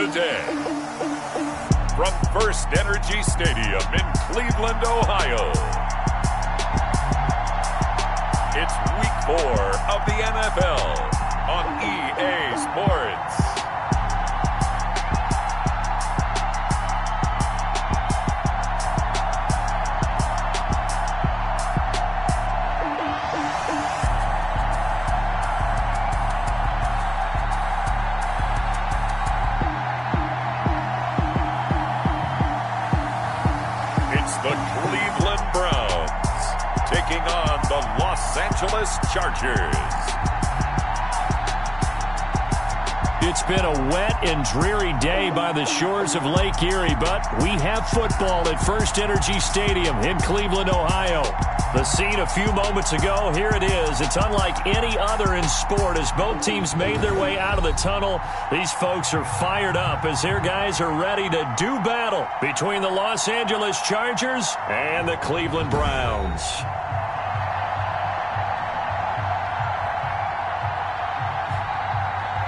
the day. From First Energy Stadium in Cleveland, Ohio, it's Week 4 of the NFL on EA Sports. The Cleveland Browns taking on the Los Angeles Chargers. It's been a wet and dreary day by the shores of Lake Erie, but we have football at First Energy Stadium in Cleveland, Ohio. The scene a few moments ago, here it is. It's unlike any other in sport as both teams made their way out of the tunnel. These folks are fired up as their guys are ready to do battle between the Los Angeles Chargers and the Cleveland Browns.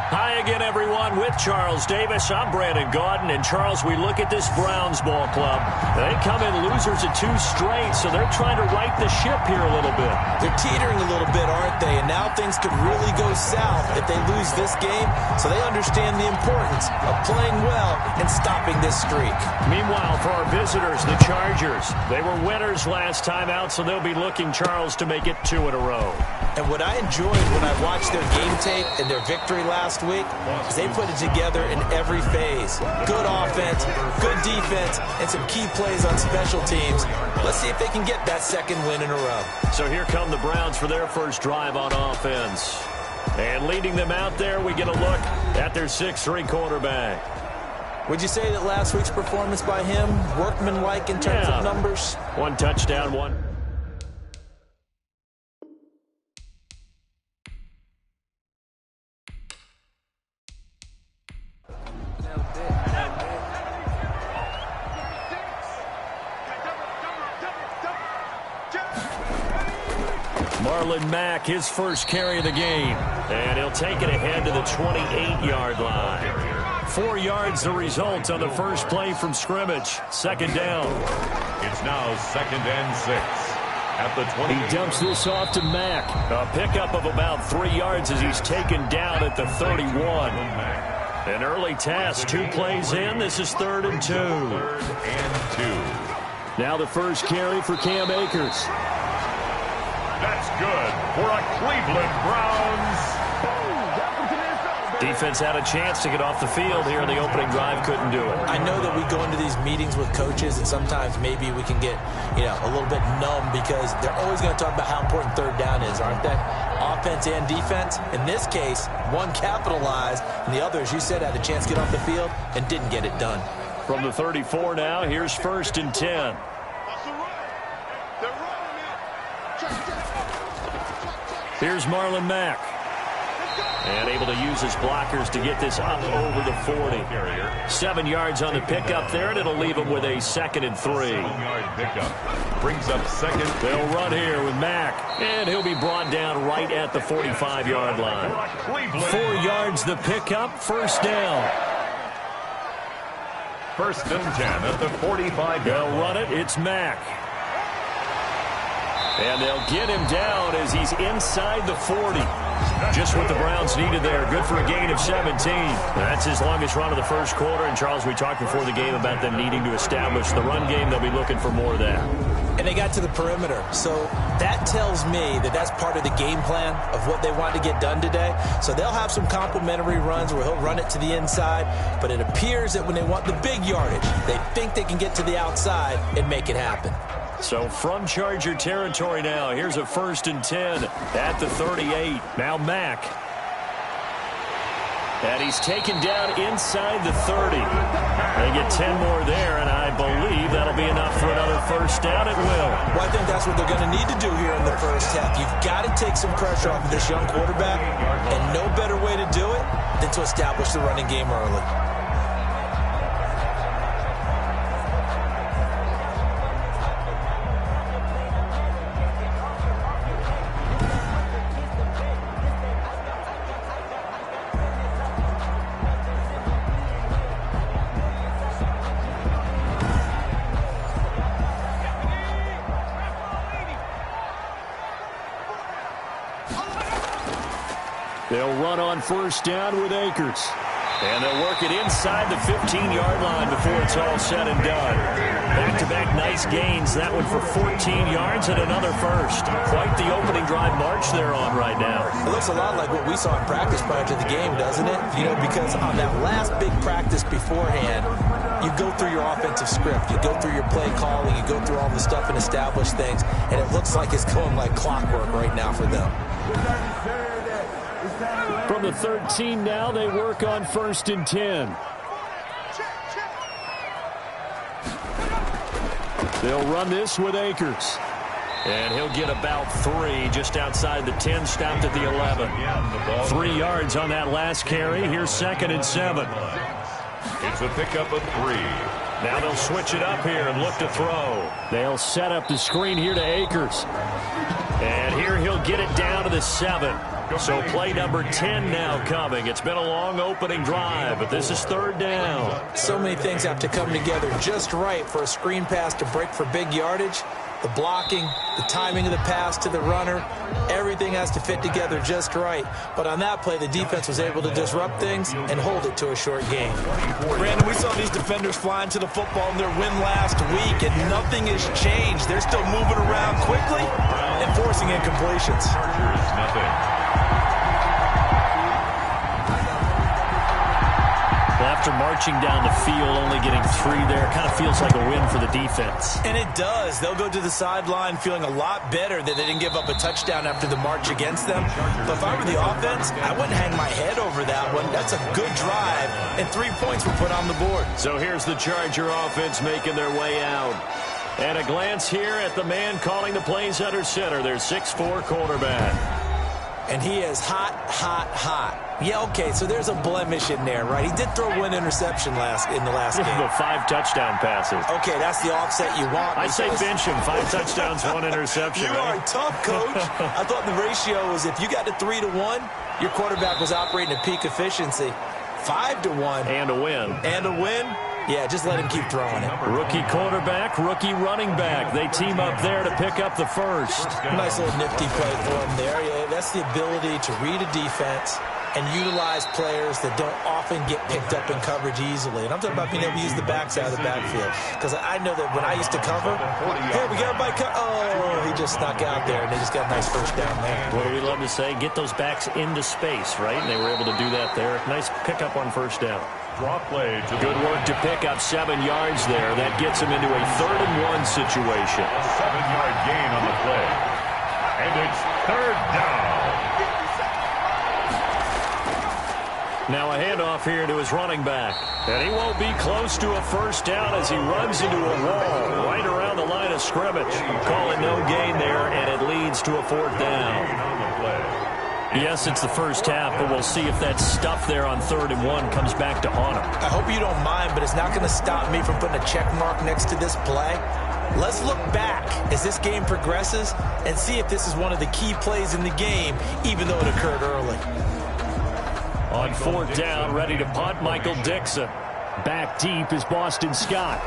Hi again, everyone. With Charles Davis, I'm Brandon Gaudin. And, Charles, we look at this Browns ball club. They come in losers of 2 straight, so they're trying to right the ship here a little bit. They're teetering a little bit, aren't they? And now things could really go south if they lose this game. So they understand the importance of playing well and stopping this streak. Meanwhile, for our visitors, the Chargers, they were winners last time out, so they'll be looking, Charles, to make it 2 in a row. And what I enjoyed when I watched their game tape and their victory last week is they put it together in every phase. Good offense, good defense, and some key plays on special teams. Let's see if they can get that 2nd win in a row. So here come the Browns for their first drive on offense. And leading them out there, we get a look at their 6'3" quarterback. Would you say that last week's performance by him, workmanlike in terms of numbers? 1 touchdown, 1. Marlon Mack, his first carry of the game. And he'll take it ahead to the 28-yard line. 4 yards the result on the first play from scrimmage. 2nd down. It's now 2nd and 6 at the 20. He dumps this off to Mack. A pickup of about 3 yards as he's taken down at the 31. An early task, 2 plays in. This is 3rd and 2. 3rd and 2. Now the first carry for Cam Akers. That's good for a Cleveland Browns. Defense had a chance to get off the field here in the opening drive, couldn't do it. I know that we go into these meetings with coaches, and sometimes maybe we can get, a little bit numb because they're always going to talk about how important 3rd down is, aren't they? Offense and defense. In this case, one capitalized, and the other, as you said, had a chance to get off the field and didn't get it done. From the 34 now, here's 1st and 10. Here's Marlon Mack. And able to use his blockers to get this up over the 40. 7 yards on the pickup there, and it'll leave him with a 2nd and 3. 7-yard pickup. Brings up 2nd. They'll run here with Mack. And he'll be brought down right at the 45-yard line. 4 yards the pickup, 1st down. 1st and 10 at the 45-yard line. They'll run it. It's Mack. And they'll get him down as he's inside the 40. Just what the Browns needed there. Good for a gain of 17. That's his longest run of the first quarter. And, Charles, we talked before the game about them needing to establish the run game. They'll be looking for more of that. And they got to the perimeter. So that tells me that that's part of the game plan of what they want to get done today. So they'll have some complimentary runs where he'll run it to the inside. But it appears that when they want the big yardage, they think they can get to the outside and make it happen. So from Charger territory now, here's a 1st and 10 at the 38. Now Mack. And he's taken down inside the 30. They get 10 more there, and I believe that'll be enough for another 1st down. It will. Well, I think that's what they're going to need to do here in the first half. You've got to take some pressure off of this young quarterback, and no better way to do it than to establish the running game early. run on first down with Akers. And they'll work it inside the 15-yard line before it's all said and done. Back-to-back nice gains. That one for 14 yards and another first. Quite the opening drive march they're on right now. It looks a lot like what we saw in practice prior to the game, doesn't it? You know, because on that last big practice beforehand, you go through your offensive script. You go through your play calling. You go through all the stuff and establish things. And it looks like it's going like clockwork right now for them. From the 13 now, they work on 1st and 10. They'll run this with Akers. And he'll get about 3 just outside the 10, stopped at the 11. 3 yards on that last carry. Here's 2nd and 7. It's a pickup of 3. Now they'll switch it up here and look to throw. They'll set up the screen here to Akers. And here he'll get it down to the 7. So play number 10 now coming. It's been a long opening drive, but this is 3rd down. So many things have to come together just right for a screen pass to break for big yardage. The blocking, the timing of the pass to the runner, everything has to fit together just right. But on that play, the defense was able to disrupt things and hold it to a short game. Brandon, we saw these defenders flying to the football in their win last week, and nothing has changed. They're still moving around quickly and forcing incompletions. Nothing. After marching down the field, only getting 3 there, kind of feels like a win for the defense. And it does. They'll go to the sideline feeling a lot better that they didn't give up a touchdown after the march against them. But if I were the offense, I wouldn't hang my head over that one. That's a good drive, and 3 points were put on the board. So here's the Charger offense making their way out. And a glance here at the man calling the plays under center, their 6'4" quarterback. And he is hot, hot, hot. Yeah, okay, so there's a blemish in there, right? He did throw 1 interception in the last game. But 5 touchdown passes. Okay, that's the offset you want. I say bench him. 5 touchdowns, 1 interception. You are tough, Coach. I thought the ratio was if you got to 3-1, your quarterback was operating at peak efficiency. 5-1. And a win. And a win? Yeah, just let him keep throwing it. Rookie quarterback, rookie running back. They team up there to pick up the first. Nice little nifty play for him there. Yeah, that's the ability to read a defense and utilize players that don't often get picked up in coverage easily. And I'm talking about being able to use the backside of the backfield. Because I know that when I used to cover, hey, we got everybody oh, he just snuck out there, and they just got a nice first down there. What do we love to say? Get those backs into space, right? And they were able to do that there. Nice pickup on first down. Draw play. Good work to pick up 7 yards there. That gets him into a 3rd and 1 situation. 7-yard gain on the play. And it's 3rd down. Now a handoff here to his running back. And he won't be close to a first down as he runs into a wall right around the line of scrimmage. Calling no gain there, and it leads to a 4th down. Yes, it's the first half, but we'll see if that stuff there on 3rd and 1 comes back to haunt him. I hope you don't mind, but it's not going to stop me from putting a check mark next to this play. Let's look back as this game progresses and see if this is one of the key plays in the game, even though it occurred early. On 4th down, ready to punt, Michael Dixon. Back deep is Boston Scott.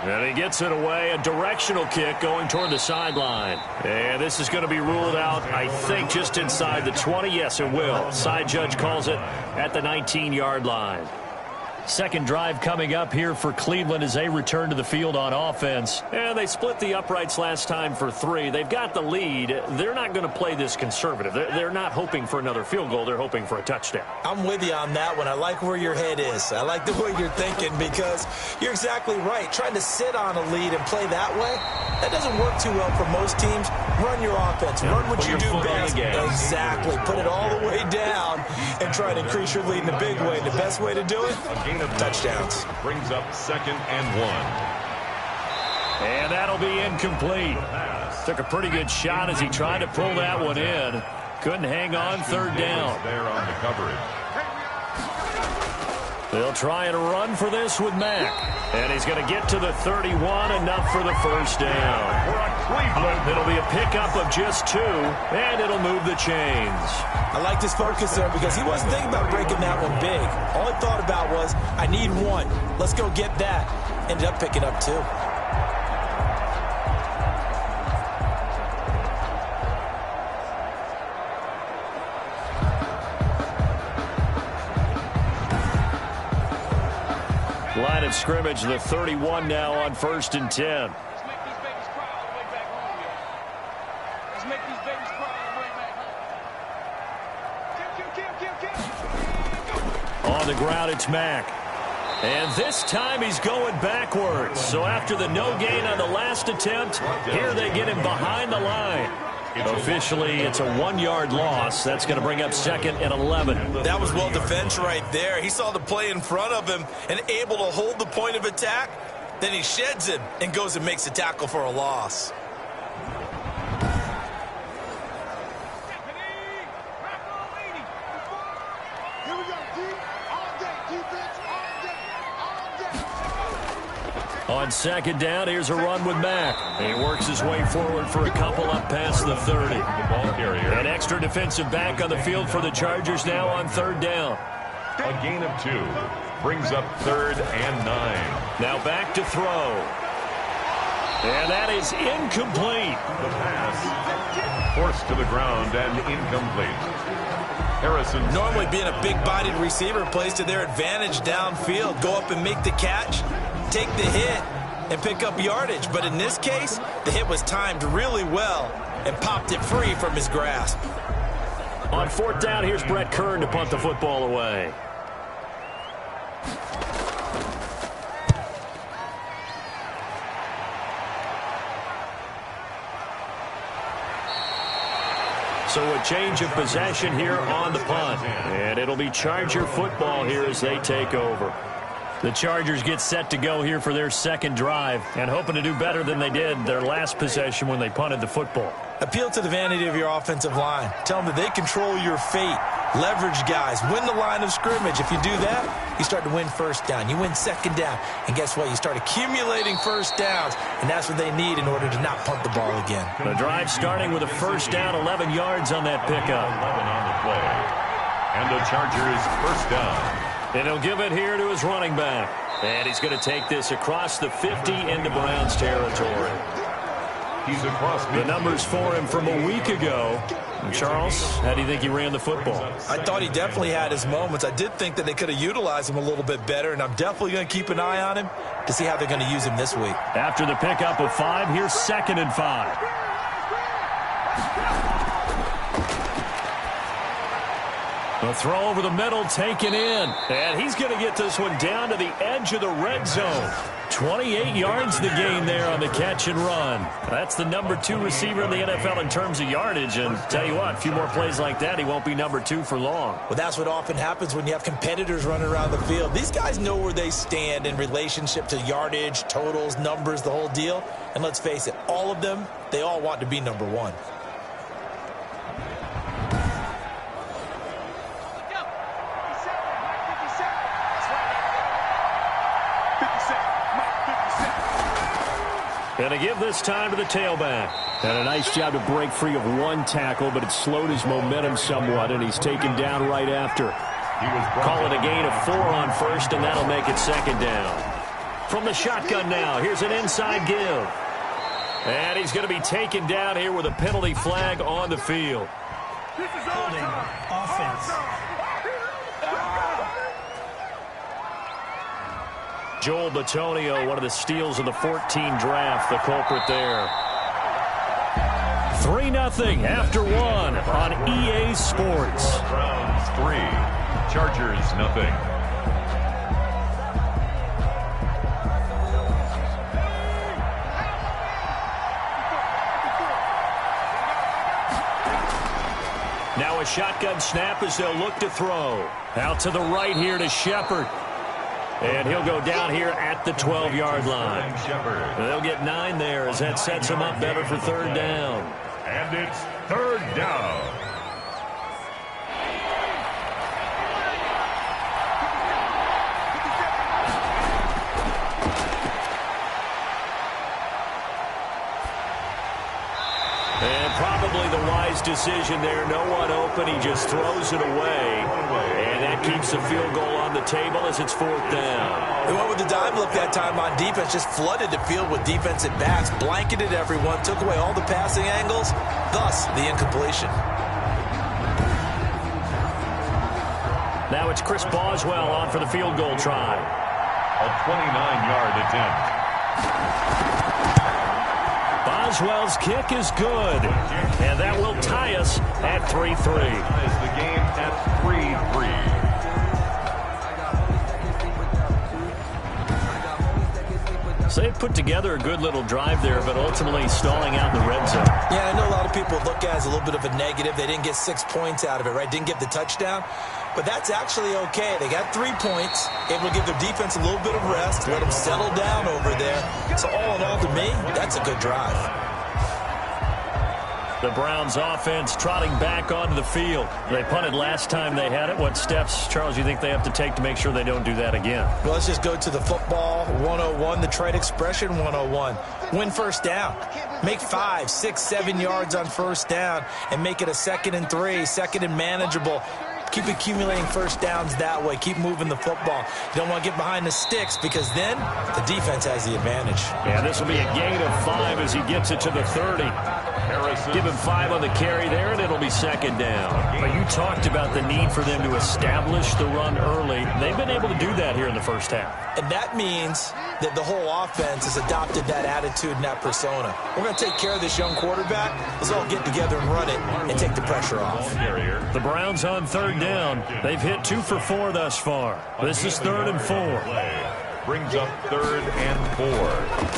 And he gets it away, a directional kick going toward the sideline. And this is going to be ruled out, I think, just inside the 20. Yes, it will. Side judge calls it at the 19-yard line. Second drive coming up here for Cleveland as they return to the field on offense. And they split the uprights last time for 3. They've got the lead. They're not going to play this conservative. They're not hoping for another field goal. They're hoping for a touchdown. I'm with you on that one. I like where your head is. I like the way you're thinking because you're exactly right. Trying to sit on a lead and play that way, that doesn't work too well for most teams. Run your offense. Yeah, run what you do best. Exactly. Put it all the way down and try to increase your lead in a big way. And the best way to do it? Touchdowns. Brings up 2nd and 1. And that'll be incomplete. Took a pretty good shot as he tried to pull that one in. Couldn't hang on 3rd down. There on the coverage. They'll try and run for this with Mack. And he's going to get to the 31, enough for the first down. We're on Cleveland. It'll be a pickup of just 2, and it'll move the chains. I like this focus there because he wasn't thinking about breaking that one big. All he thought about was, I need 1. Let's go get that. Ended up picking up 2. Line of scrimmage, the 31 now on 1st and 10. On the ground, it's Mack. And this time he's going backwards. So after the no gain on the last attempt, here they get him behind the line. Officially, it's a 1-yard loss. That's going to bring up 2nd and 11. That was well defense right there. He saw the play in front of him and able to hold the point of attack. Then he sheds it and goes and makes a tackle for a loss. On 2nd down, here's a run with Mack. He works his way forward for a couple up past the 30. An extra defensive back on the field for the Chargers now on 3rd down. A gain of 2 brings up 3rd and 9. Now back to throw. And that is incomplete. The pass forced to the ground and incomplete. Harrison. Normally being a big-bodied receiver plays to their advantage downfield. Go up and make the catch, take the hit, and pick up yardage. But in this case, the hit was timed really well and popped it free from his grasp. On 4th down, here's Brett Kern to punt the football away. So a change of possession here on the punt. And it'll be Charger football here as they take over. The Chargers get set to go here for their 2nd drive and hoping to do better than they did their last possession when they punted the football. Appeal to the vanity of your offensive line. Tell them that they control your fate. Leverage guys. Win the line of scrimmage. If you do that, you start to win 1st down. You win 2nd down. And guess what? You start accumulating 1st downs. And that's what they need in order to not punt the ball again. The drive starting with a 1st down, 11 yards on that pickup. 11 on the play. And the Chargers 1st down. And he'll give it here to his running back. And he's going to take this across the 50 into Browns territory. He's across the numbers for him from a week ago. And Charles, how do you think he ran the football? I thought he definitely had his moments. I did think that they could have utilized him a little bit better, and I'm definitely going to keep an eye on him to see how they're going to use him this week. After the pickup of 5, here's 2nd and 5. A throw over the middle taken in. And he's going to get this one down to the edge of the red zone. 28 yards the gain there on the catch and run. That's the number 2 receiver in the NFL in terms of yardage. And tell you what, a few more plays like that, he won't be number 2 for long. Well, that's what often happens when you have competitors running around the field. These guys know where they stand in relationship to yardage, totals, numbers, the whole deal. And let's face it, all of them, they all want to be number 1. And to give this time to the tailback. And a nice job to break free of 1 tackle, but it slowed his momentum somewhat, and he's taken down right after. Call it a gain of 4 on 1st, and that'll make it 2nd down. From the shotgun now, here's an inside give. And he's going to be taken down here with a penalty flag on the field. Holding offense. Joel Bitonio, one of the steals of the 14 draft, the culprit there. 3-0 after 1 on EA Sports. Browns 3, Chargers 0. Now a shotgun snap as they'll look to throw. Out to the right here to Shepard. And he'll go down here at the 12-yard line. They'll get 9 there as that sets him up better for 3rd down. And it's 3rd down. And probably the wise decision there. No one open. He just throws it away. And that keeps the field goal on the table as it's 4th down. They went with the dime look that time on defense. Just flooded the field with defensive backs. Blanketed everyone. Took away all the passing angles. Thus, the incompletion. Now it's Chris Boswell on for the field goal try. A 29-yard attempt. Boswell's kick is good, and that will tie us at 3-3. Ties the game at 3-3. So they put together a good little drive there, but ultimately stalling out in the red zone. Yeah, I know a lot of people look at it as a little bit of a negative. They didn't get 6 points out of it, right? Didn't get the touchdown. But that's actually okay. They got 3 points, able to give their defense a little bit of rest, let them settle down over there. So all in all, to me, that's a good drive. The Browns offense trotting back onto the field. They punted last time they had it. What steps, Charles, you think they have to take to make sure they don't do that again? Well, let's just go to the football 101, the trade expression 101. Win first down. Make 5, 6, 7 yards on first down and make it a 2nd and 3, 2nd and manageable. Keep accumulating first downs that way. Keep moving the football. You don't want to get behind the sticks because then the defense has the advantage. Yeah, this will be a gain of 5 as he gets it to the 30. Give him 5 on the carry there, and it'll be 2nd down. But you talked about the need for them to establish the run early. They've been able to do that here in the first half. And that means that the whole offense has adopted that attitude and that persona. We're going to take care of this young quarterback. Let's all get together and run it and take the pressure off. The Browns on 3rd down. They've hit 2 for 4 thus far. This is 3rd and 4. Brings up 3rd and 4.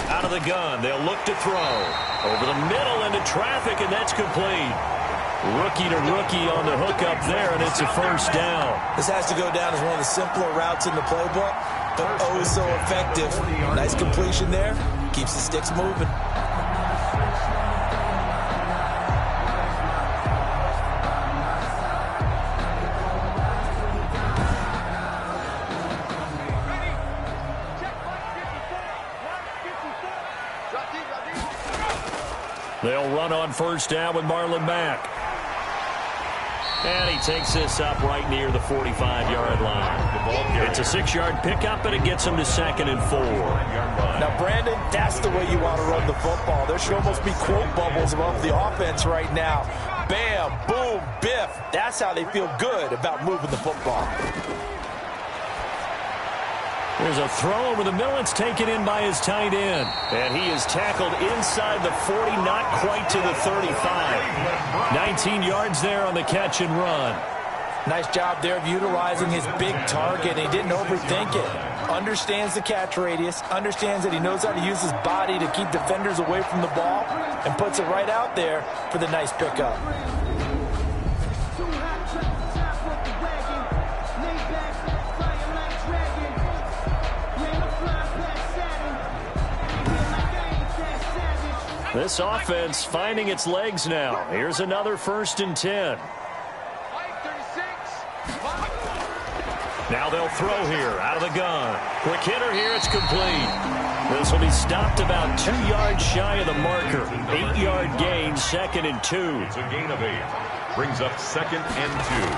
Out of the gun, they'll look to throw. Over the middle into traffic, and that's complete. Rookie to rookie on the hook up there, and it's a first down. This has to go down as one of the simpler routes in the playbook, but oh so effective. Nice completion there. Keeps the sticks moving. They'll run on first down with Marlon Mack. And he takes this up right near the 45-yard line. It's a 6-yard pickup, and it gets him to 2nd and 4. Now, Brandon, that's the way you want to run the football. There should almost be quote bubbles above the offense right now. Bam, boom, biff. That's how they feel good about moving the football. There's a throw over the middle. It's taken in by his tight end. And he is tackled inside the 40, not quite to the 35. 19 yards there on the catch and run. Nice job there of utilizing his big target. He didn't overthink it. Understands the catch radius. Understands that he knows how to use his body to keep defenders away from the ball. And puts it right out there for the nice pickup. This offense finding its legs now. Here's another 1st and 10. Now they'll throw here out of the gun. Quick hitter here. It's complete. This will be stopped about 2 yards shy of the marker. 8-yard gain, 2nd and 2. It's a gain of 8. Brings up 2nd and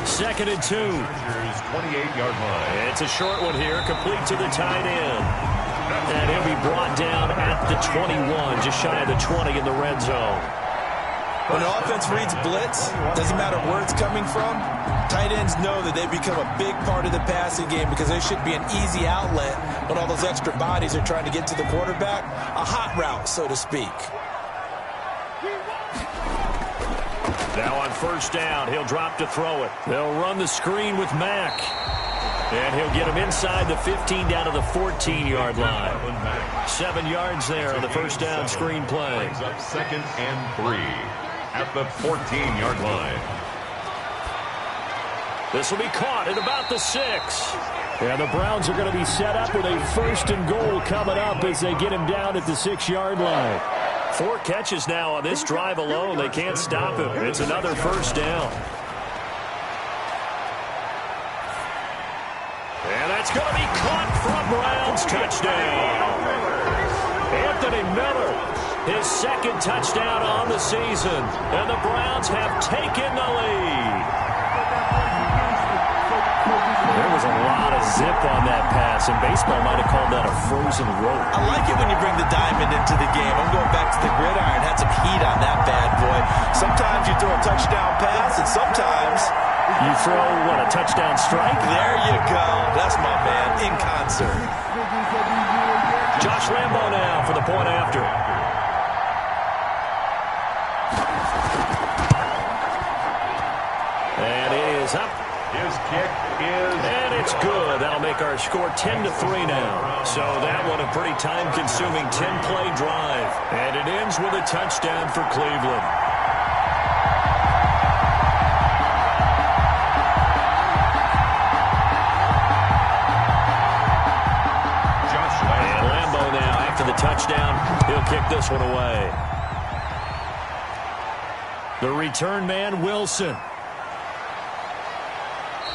2. 2nd and 2. 28-yard line. It's a short one here, complete to the tight end. And he'll be brought down at the 21, just shy of the 20 in the red zone. When an offense reads blitz, doesn't matter where it's coming from, tight ends know that they become a big part of the passing game because there should be an easy outlet when all those extra bodies are trying to get to the quarterback. A hot route, so to speak. Now on first down, he'll drop to throw it. They'll run the screen with Mack. And he'll get him inside the 15 down to the 14-yard line. 7 yards there on the first down screen play. Brings up 2nd and 3 at the 14-yard line. This will be caught at about the 6. And the Browns are going to be set up with a 1st and goal coming up as they get him down at the 6-yard line. 4 catches now on this drive alone. They can't stop him. It's another first down. And that's going to be caught for a Browns touchdown. Anthony Miller, his 2nd touchdown on the season. And the Browns have taken the lead. There was a lot of zip on that pass, and baseball might have called that a frozen rope. I like it when you bring the diamond into the game. I'm going back to the gridiron. Had some heat on that bad boy. Sometimes you throw a touchdown pass, and sometimes you throw, what, a touchdown strike? There you go. That's my man, in concert. Josh Lambo now for the point after. And it is up. His kick is... And it's good. That'll make our score 10-3 now. So that one a pretty time-consuming 10-play drive. And it ends with a touchdown for Cleveland. And Lambo now, after the touchdown, he'll kick this one away. The return man, Wilson.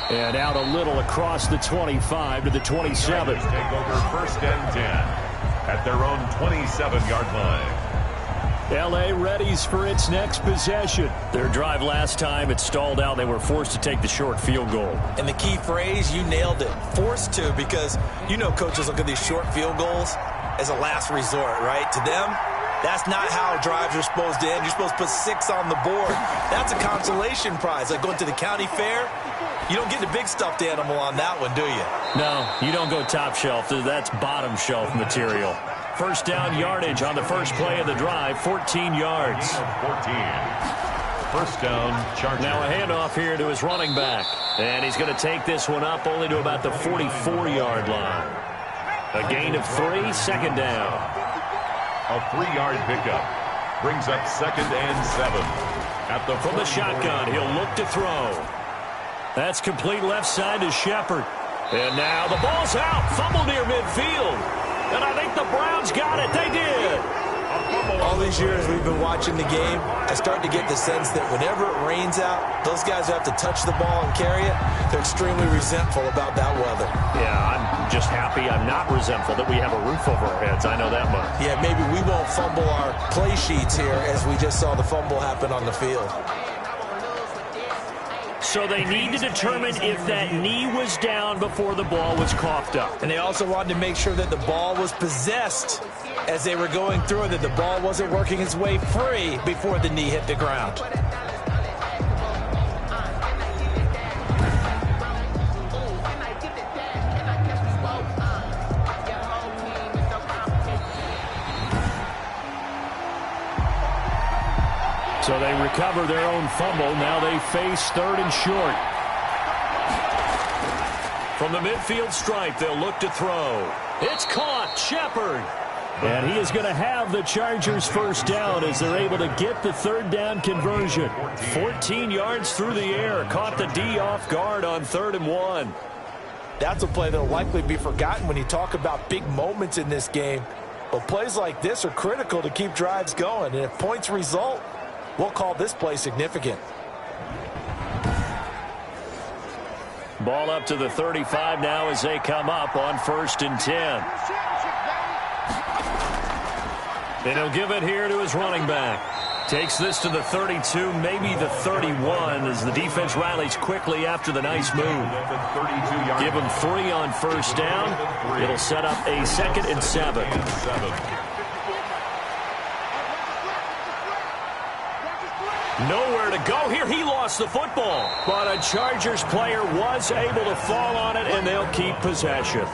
And out a little across the 25 to the 27. Take over first and 10 at their own 27-yard line. L.A. readies for its next possession. Their drive last time, it stalled out. They were forced to take the short field goal. And the key phrase, you nailed it. Forced to, because you know coaches look at these short field goals as a last resort, right? To them, that's not how drives are supposed to end. You're supposed to put 6 on the board. That's a consolation prize. Like going to the county fair, you don't get the big stuffed animal on that one, do you? No, you don't go top shelf. That's bottom shelf material. First down yardage on the first play of the drive, 14 yards. 14. First down, Chargers. Now a handoff here to his running back. And he's going to take this one up only to about the 44-yard line. A gain of 3, second down. A 3-yard pickup brings up second and 7. From the shotgun, he'll look to throw. That's complete left side to Shepard. And now the ball's out. Fumble near midfield. And I think the Browns got it. They did. All these years we've been watching the game, I start to get the sense that whenever it rains out, those guys who have to touch the ball and carry it, they're extremely resentful about that weather. Yeah, I'm just happy I'm not resentful that we have a roof over our heads. I know that much. Yeah, maybe we won't fumble our play sheets here as we just saw the fumble happen on the field. So they need to determine if that knee was down before the ball was coughed up. And they also wanted to make sure that the ball was possessed as they were going through it, that the ball wasn't working its way free before the knee hit the ground. So they recover their own fumble. Now they face third and short. From the midfield stripe, they'll look to throw. It's caught. Shepard. And he is going to have the Chargers first down as they're able to get the third down conversion. 14 yards through the air. Caught the D off guard on 3rd and 1. That's a play that will likely be forgotten when you talk about big moments in this game. But plays like this are critical to keep drives going. And if points result, we'll call this play significant. Ball up to the 35 now as they come up on 1st and 10. And he'll give it here to his running back. Takes this to the 32, maybe the 31, as the defense rallies quickly after the nice move. Give him 3 on first down. It'll set up a 2nd and 7. Nowhere to go here. He lost the football. But a Chargers player was able to fall on it, and they'll keep possession.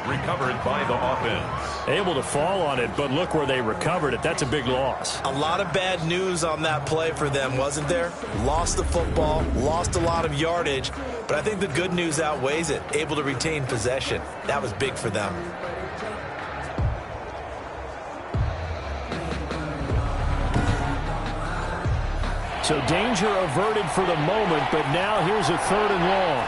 Recovered by the offense. Able to fall on it, but look where they recovered it. That's a big loss. A lot of bad news on that play for them, wasn't there? Lost the football, lost a lot of yardage, but I think the good news outweighs it. Able to retain possession. That was big for them. So danger averted for the moment, but now here's a 3rd and long.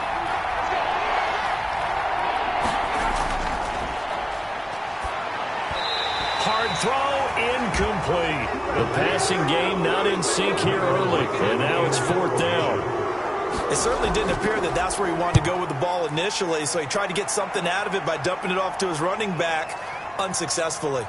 Hard throw, incomplete. The passing game not in sync here early, and now it's 4th down. It certainly didn't appear that that's where he wanted to go with the ball initially, so he tried to get something out of it by dumping it off to his running back unsuccessfully.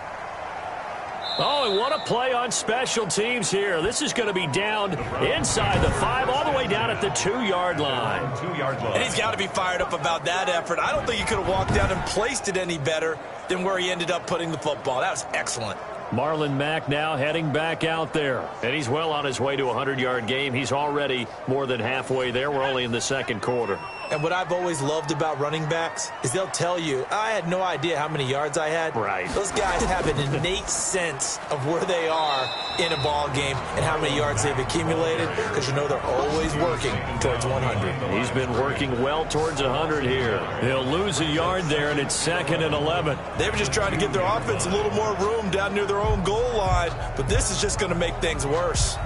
Oh, and what a play on special teams here. This is going to be down inside the 5, all the way down at the 2-yard line. And he's got to be fired up about that effort. I don't think he could have walked down and placed it any better than where he ended up putting the football. That was excellent. Marlon Mack now heading back out there. And he's well on his way to a 100-yard game. He's already more than halfway there. We're only in the 2nd quarter. And what I've always loved about running backs is they'll tell you, I had no idea how many yards I had. Right. Those guys have an innate sense of where they are in a ball game and how many yards they've accumulated, because you know they're always working towards 100. He's been working well towards 100 here. He'll lose a yard there, and it's 2nd and 11. They were just trying to give their offense a little more room down near their own goal line, but this is just going to make things worse.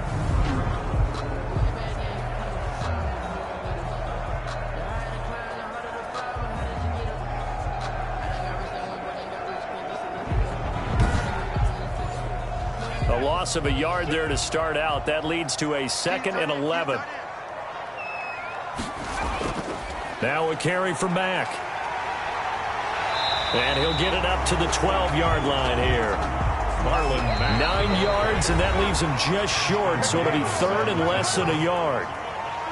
A loss of a yard there to start out. That leads to a 2nd and 11. Now a carry for Mack. And he'll get it up to the 12-yard line here. Marlon Mack 9 yards, and that leaves him just short, so it'll be 3rd and less than a yard.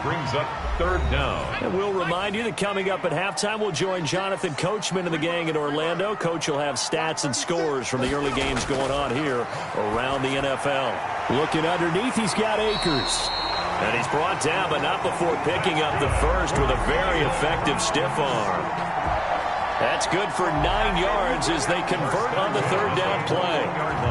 brings up 3rd down. And we'll remind you that coming up at halftime, we'll join Jonathan Coachman and the gang in Orlando. Coach will have stats and scores from the early games going on here around the NFL. Looking underneath, he's got Akers. And he's brought down, but not before picking up the first with a very effective stiff arm. That's good for 9 yards as they convert on the 3rd down play.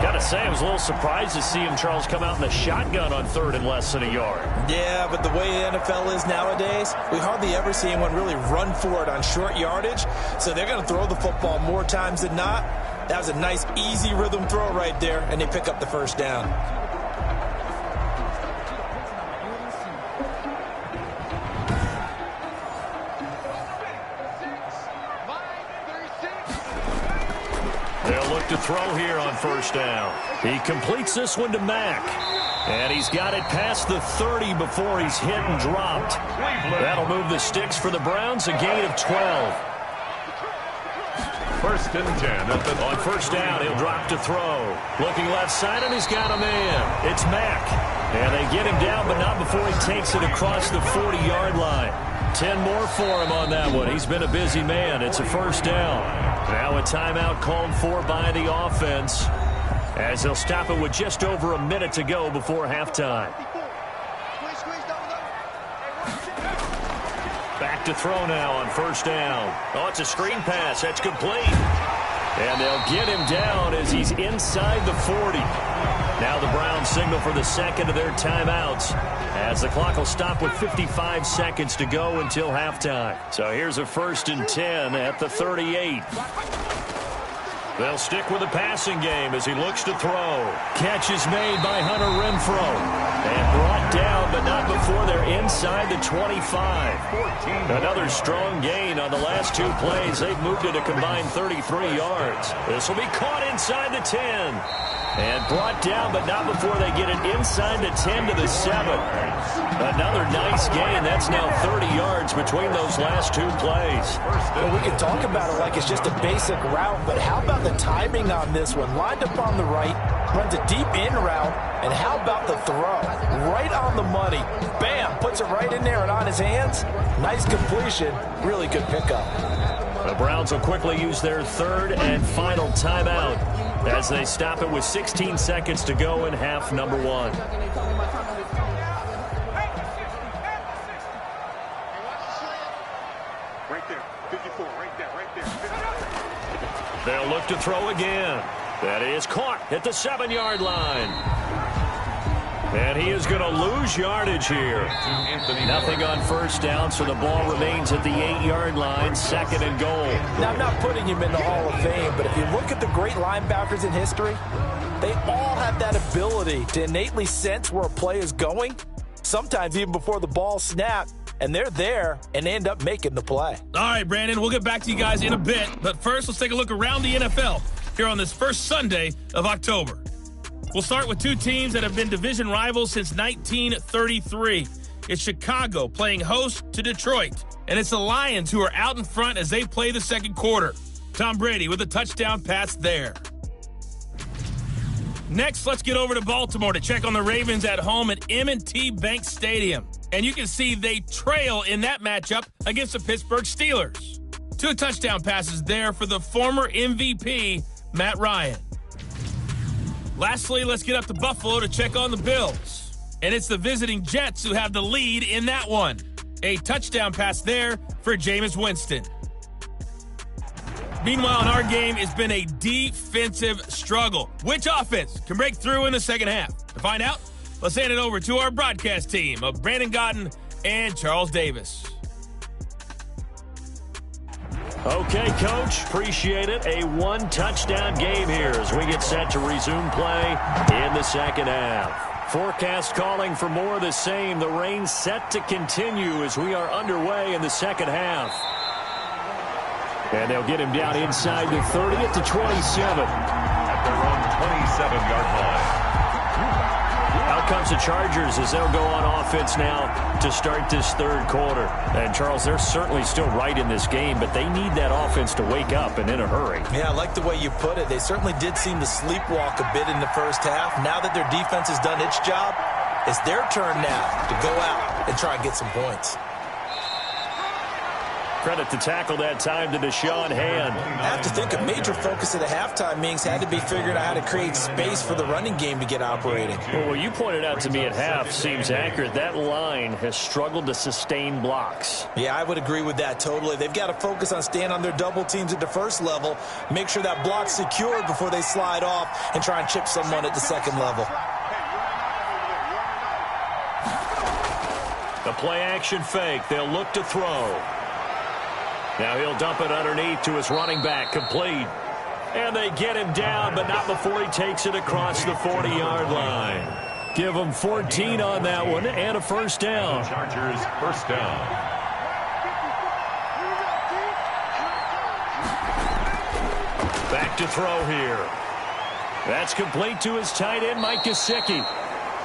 Got to say, I was a little surprised to see him, Charles, come out in the shotgun on 3rd and less than a yard. Yeah, but the way the NFL is nowadays, we hardly ever see anyone really run for it on short yardage. So they're going to throw the football more times than not. That was a nice, easy rhythm throw right there, and they pick up the first down. To throw here on 1st down. He completes this one to Mack. And he's got it past the 30 before he's hit and dropped. That'll move the sticks for the Browns, a gain of 12. 1st and 10. On 1st down, he'll drop to throw. Looking left side, and he's got a man. It's Mack. And they get him down, but not before he takes it across the 40-yard line. 10 more for him on that one. He's been a busy man. It's a 1st down. Now a timeout called for by the offense as they'll stop it with just over a minute to go before halftime. Back to throw now on 1st down. Oh, it's a screen pass. That's complete. And they'll get him down as he's inside the 40. Now the Browns signal for the second of their timeouts as the clock will stop with 55 seconds to go until halftime. So here's a 1st and 10 at the 38. They'll stick with the passing game as he looks to throw. Catch is made by Hunter Renfrow. And brought down, but not before they're inside the 25. Another strong gain on the last 2 plays. They've moved it a combined 33 yards. This will be caught inside the 10. And brought down, but not before they get it inside the 10 to the 7. Another nice gain. That's now 30 yards between those last 2 plays. Well, we can talk about it like it's just a basic route, but how about the timing on this one? Lined up on the right, runs a deep in route, and how about the throw? Right on the money. Bam! Puts it right in there and on his hands. Nice completion. Really good pickup. The Browns will quickly use their 3rd and final timeout as they stop it with 16 seconds to go in half number 1. Right there, 54, right there. They'll look to throw again. That is caught at the 7-yard line. And he is going to lose yardage here. Nothing on 1st down, so the ball remains at the 8-yard line, 2nd and goal. Now, I'm not putting him in the Hall of Fame, but if you look at the great linebackers in history, they all have that ability to innately sense where a play is going, sometimes even before the ball snapped, and they're there and end up making the play. All right, Brandon, we'll get back to you guys in a bit, but first let's take a look around the NFL here on this first Sunday of October. We'll start with 2 teams that have been division rivals since 1933. It's Chicago playing host to Detroit, and it's the Lions who are out in front as they play the 2nd quarter. Tom Brady with a touchdown pass there. Next, let's get over to Baltimore to check on the Ravens at home at M&T Bank Stadium. And you can see they trail in that matchup against the Pittsburgh Steelers. 2 touchdown passes there for the former MVP, Matt Ryan. Lastly, let's get up to Buffalo to check on the Bills. And it's the visiting Jets who have the lead in that one. A touchdown pass there for Jameis Winston. Meanwhile, in our game, it's been a defensive struggle. Which offense can break through in the second half? To find out, let's hand it over to our broadcast team of Brandon Gotten and Charles Davis. Okay, Coach, appreciate it. A one-touchdown game here as we get set to resume play in the second half. Forecast calling for more of the same. The rain set to continue as we are underway in the second half. And they'll get him down inside the 30 at the 27. At their own 27-yard line. Out comes the Chargers as they'll go on offense now to start this third quarter. And, Charles, they're certainly still right in this game, but they need that offense to wake up and in a hurry. Yeah, I like the way you put it. They certainly did seem to sleepwalk a bit in the first half. Now that their defense has done its job, it's their turn now to go out and try and get some points. Credit to tackle that time to Deshaun Hand. I have to think a major focus of the halftime meetings had to be figuring out how to create space for the running game to get operating. Well, what you pointed out to me at half seems accurate. That line has struggled to sustain blocks. Yeah, I would agree with that totally. They've got to focus on staying on their double teams at the first level, make sure that block's secured before they slide off and try and chip someone at the second level. The play-action fake. They'll look to throw. Now he'll dump it underneath to his running back, complete. And they get him down, but not before he takes it across the 40-yard line. Give him 14 on that one and a first down. Chargers first down. Back to throw here. That's complete to his tight end, Mike Gesicki.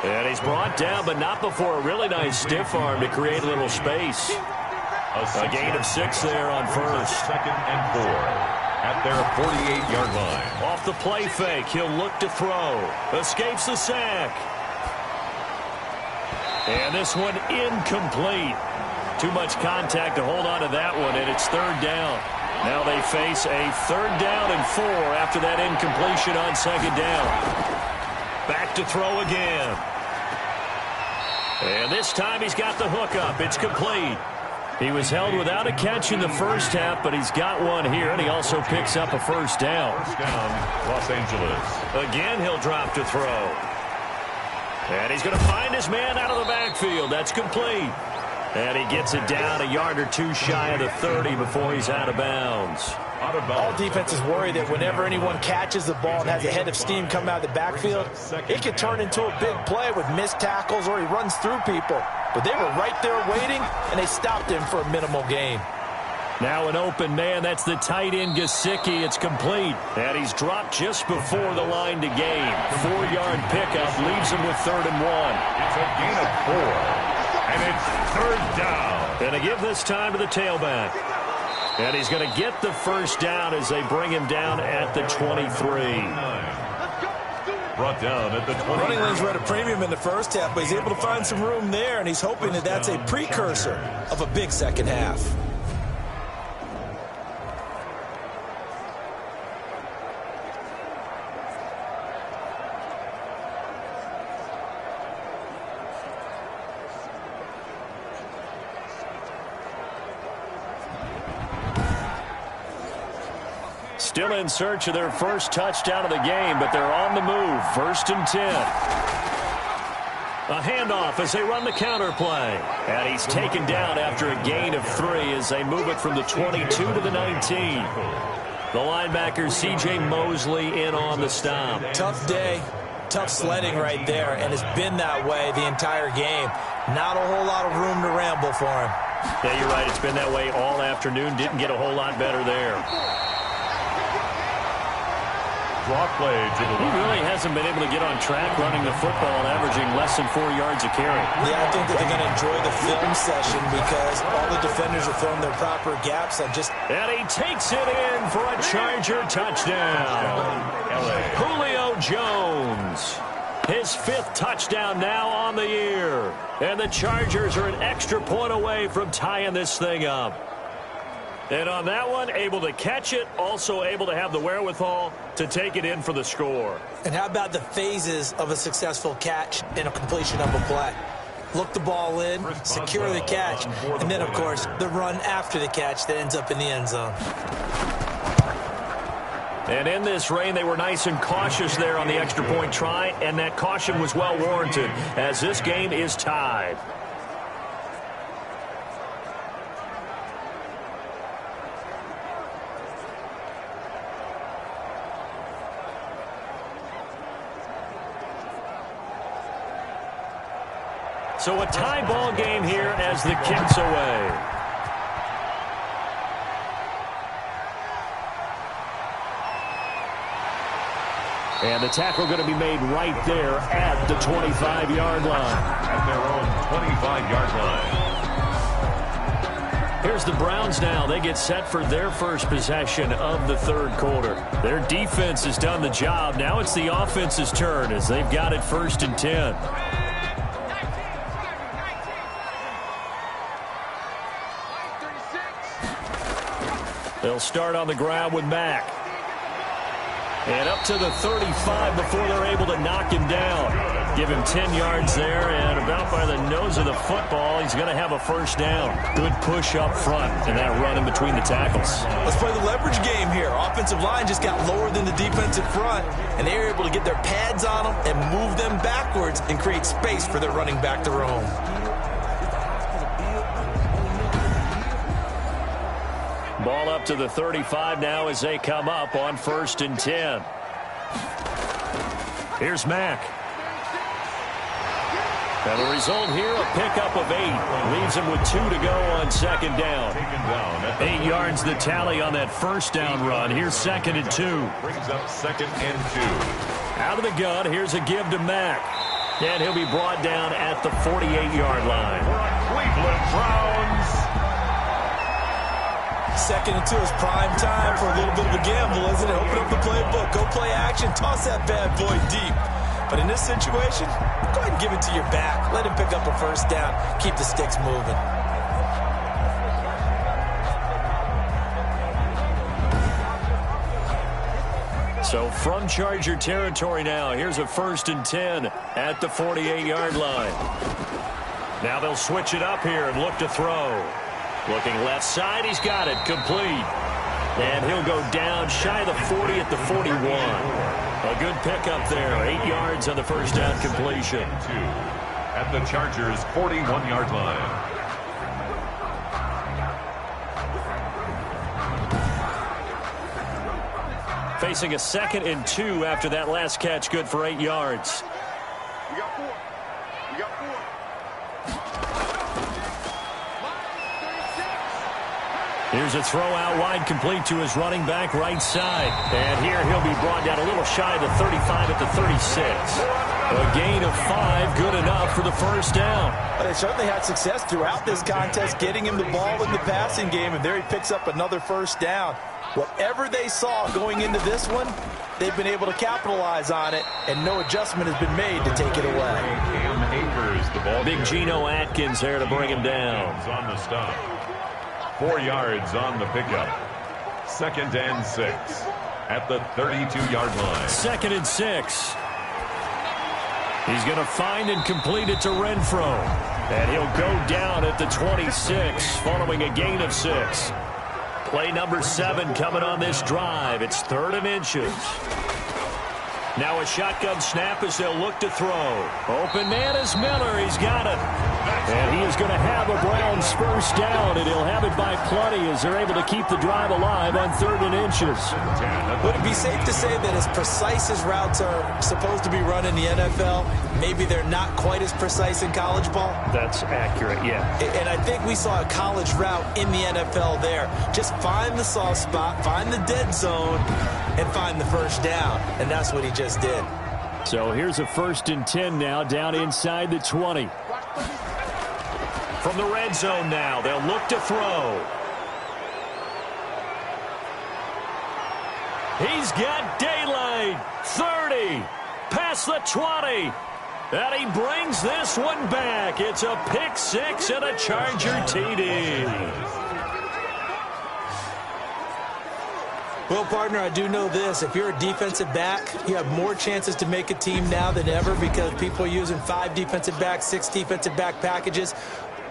And he's brought down, but not before a really nice stiff arm to create a little space. A gain of 6 there on first. Second and 4 at their 48-yard line. Off the play fake, he'll look to throw. Escapes the sack. And this one incomplete. Too much contact to hold on to that one, and it's third down. Now they face a third down and 4 after that incompletion on second down. Back to throw again. And this time he's got the hook up. It's complete. He was held without a catch in the first half, but he's got one here, and he also picks up a first down. First down, Los Angeles. Again, he'll drop to throw. And he's going to find his man out of the backfield. That's complete. And he gets it down a yard or two shy of the 30 before he's out of bounds. All defenses worry that whenever anyone catches the ball and has a head of steam come out of the backfield, it could turn into a big play with missed tackles or he runs through people. But they were right there waiting, and they stopped him for a minimal gain. Now an open man. That's the tight end, Gesicki. It's complete. And he's dropped just before the line to gain. 4-yard pickup leaves him with 3rd and 1. It's a gain of 4, and it's third down. And they give this time to the tailback. And he's going to get the first down as they bring him down at the 23. Brought down at the 20. Running lanes were at a premium in the first half, but he's able to find some room there, and he's hoping that that's a precursor of a big second half. Still in search of their first touchdown of the game, but they're on the move. 1st and 10. A handoff as they run the counter play. And he's taken down after a gain of 3 as they move it from the 22 to the 19. The linebacker, C.J. Mosley, in on the stop. Tough day, tough sledding right there, and it's been that way the entire game. Not a whole lot of room to ramble for him. Yeah, you're right. It's been that way all afternoon. Didn't get a whole lot better there. Draw play to the He really hasn't been able to get on track running the football and averaging less than 4 yards a carry. Yeah, I think that they're going to enjoy the film session because all the defenders are throwing their proper gaps. And he takes it in for a Charger touchdown. Julio Jones. His 5th touchdown now on the year. And the Chargers are an extra point away from tying this thing up. And on that one, able to catch it, also able to have the wherewithal to take it in for the score. And how about the phases of a successful catch and a completion of a play? look the ball in, secure the catch, and then, of course, the run after the catch that ends up in the end zone. And in this rain, they were nice and cautious there on the extra point try, and that caution was well warranted as this game is tied. So a tie ball game here as the kick's away. And the tackle going to be made right there at the 25-yard line. At their own 25-yard line. Here's the Browns now. They get set for their first possession of the third quarter. Their defense has done the job. Now it's the offense's turn as they've got it 1st and 10. They'll start on the ground with Mack. And up to the 35 before they're able to knock him down. Give him 10 yards there, and about by the nose of the football, he's going to have a first down. Good push up front, and that run in between the tackles. Let's play the leverage game here. Offensive line just got lower than the defensive front, and they were able to get their pads on them and move them backwards and create space for their running back to roam. Ball up to the 35 now as they come up on 1st and 10. Here's Mack. And the result here, a pickup of 8. Leaves him with 2 to go on 2nd down. 8 yards the tally on that first down run. Here's 2nd and 2. Brings up 2nd and 2. Out of the gun, here's a give to Mack. And he'll be brought down at the 48-yard line. Cleveland Browns. 2nd and 2 is prime time for a little bit of a gamble, isn't it? Open up the playbook, go play action, toss that bad boy deep. But in this situation, go ahead and give it to your back. Let him pick up a first down. Keep the sticks moving. So from Charger territory now, here's a 1st and 10 at the 48-yard line. Now they'll switch it up here and look to throw. Looking left side, he's got it, complete. And he'll go down shy of the 40 at the 41. A good pickup there, 8 yards on the first down completion. 2 at the Chargers' 41-yard line. Facing a 2nd and 2 after that last catch, good for 8 yards. We got 4. We got 4. Here's a throw out wide, complete to his running back right side. And here he'll be brought down a little shy of the 35 at the 36. A gain of 5, good enough for the first down. But they certainly had success throughout this contest, getting him the ball in the passing game, and there he picks up another first down. Whatever they saw going into this one, they've been able to capitalize on it, and no adjustment has been made to take it away. Cam Akers, the ball Big Geno Atkins there to bring him down. on the stop. 4 yards on the pickup. 2nd and 6 at the 32-yard line. 2nd and 6. He's going to find and complete it to Renfro. And he'll go down at the 26 following a gain of 6. Play number 7 coming on this drive. It's 3rd and inches. Now a shotgun snap as they'll look to throw. Open man is Miller. He's got it. And he is going to have a Browns first down, and he'll have it by plenty as they're able to keep the drive alive on 3rd and inches. Would it be safe to say that as precise as routes are supposed to be run in the NFL, maybe they're not quite as precise in college ball? That's accurate, yeah. And I think we saw a college route in the NFL there. Just find the soft spot, find the dead zone, and find the first down. And that's what he just did. So here's a 1st and 10 now down inside the 20. From the red zone now, they'll look to throw. He's got daylight. 30. Past the 20. And he brings this one back. It's a pick 6 and a Charger TD. Well, partner, I do know this. If you're a defensive back, you have more chances to make a team now than ever because people are using 5 defensive backs, 6 defensive back packages.